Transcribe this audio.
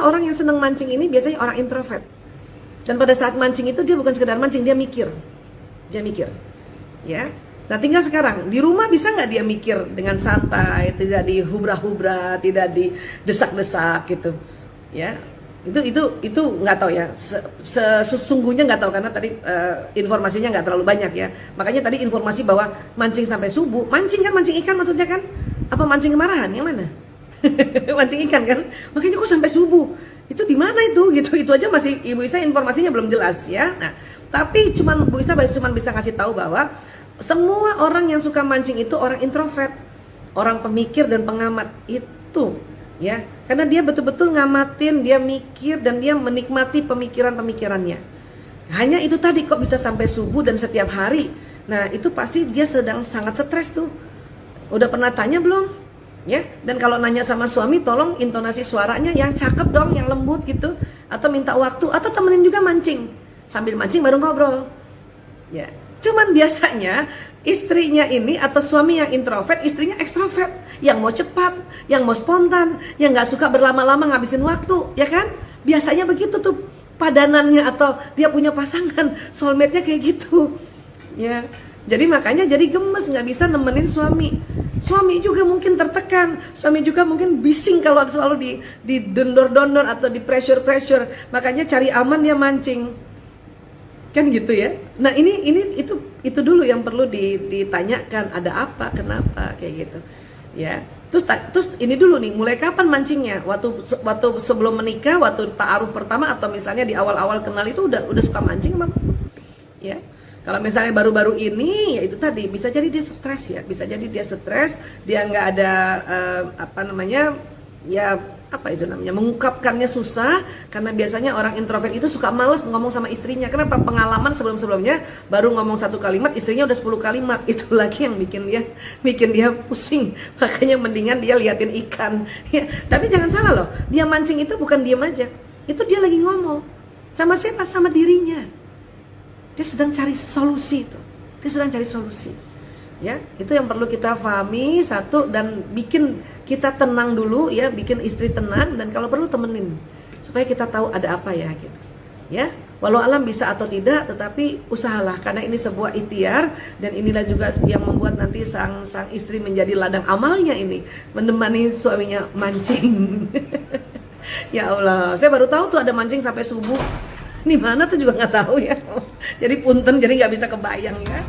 orang yang senang mancing ini biasanya orang introvert. Dan pada saat mancing itu dia bukan sekedar mancing, dia mikir. Ya. Nah tinggal sekarang di rumah bisa nggak dia mikir dengan santai, tidak dihubra-hubra, tidak didesak-desak gitu, ya. Itu nggak tahu ya. Sesungguhnya nggak tahu karena tadi informasinya nggak terlalu banyak ya. Makanya tadi informasi bahwa mancing sampai subuh, mancing kan mancing ikan maksudnya kan? Apa mancing kemarahan? Yang mana? Mancing ikan kan? Makanya kok sampai subuh? Itu di mana itu? Gitu itu aja masih Ibu Isa informasinya belum jelas ya. Nah tapi Bu Isa cuma bisa kasih tahu bahwa semua orang yang suka mancing itu orang introvert, orang pemikir dan pengamat itu, ya. Karena dia betul-betul ngamatin, dia mikir dan dia menikmati pemikiran-pemikirannya. Hanya itu tadi kok bisa sampai subuh dan setiap hari. Nah, itu pasti dia sedang sangat stres tuh. Udah pernah tanya belum? Ya. Dan kalau nanya sama suami, tolong intonasi suaranya yang cakep dong, yang lembut gitu, atau minta waktu atau temenin juga mancing. Sambil mancing baru ngobrol. Ya. Cuman biasanya istrinya ini atau suami yang introvert, istrinya ekstrovert, yang mau cepat, yang mau spontan, yang nggak suka berlama-lama ngabisin waktu, ya kan? Biasanya begitu tuh padanannya atau dia punya pasangan, soulmate-nya kayak gitu, ya. Jadi makanya jadi gemes, nggak bisa nemenin suami. Suami juga mungkin tertekan, suami juga mungkin bising kalau selalu didondor-dondor atau di pressure, makanya cari aman dia mancing. Kan gitu ya. Nah itu dulu yang perlu ditanyakan, ada apa, kenapa kayak gitu ya. Terus ini dulu nih, mulai kapan mancingnya? Waktu sebelum menikah, waktu ta'aruf pertama, atau misalnya di awal-awal kenal itu udah suka mancing emang? Ya. Kalau misalnya baru-baru ini, ya itu tadi bisa jadi dia stres ya, bisa jadi dia stres, dia nggak ada mengungkapkannya susah, karena biasanya orang introvert itu suka males ngomong sama istrinya. Kenapa? Pengalaman sebelum-sebelumnya baru ngomong 1 kalimat, istrinya udah 10 kalimat. Itu lagi yang bikin dia pusing. Makanya mendingan dia liatin ikan ya. Tapi jangan salah loh, dia mancing itu bukan diem aja, itu dia lagi ngomong sama siapa? Sama dirinya. Dia sedang cari solusi itu. Dia sedang cari solusi. Ya, itu yang perlu kita pahami satu, dan bikin kita tenang dulu ya, bikin istri tenang, dan kalau perlu temenin supaya kita tahu ada apa ya gitu. Ya, walau alam bisa atau tidak, tetapi usahalah karena ini sebuah ikhtiar, dan inilah juga yang membuat nanti sang istri menjadi ladang amalnya ini, menemani suaminya mancing. Ya Allah, saya baru tahu tuh ada mancing sampai subuh. Di mana tuh juga nggak tahu ya. Jadi punten, jadi nggak bisa kebayang ya.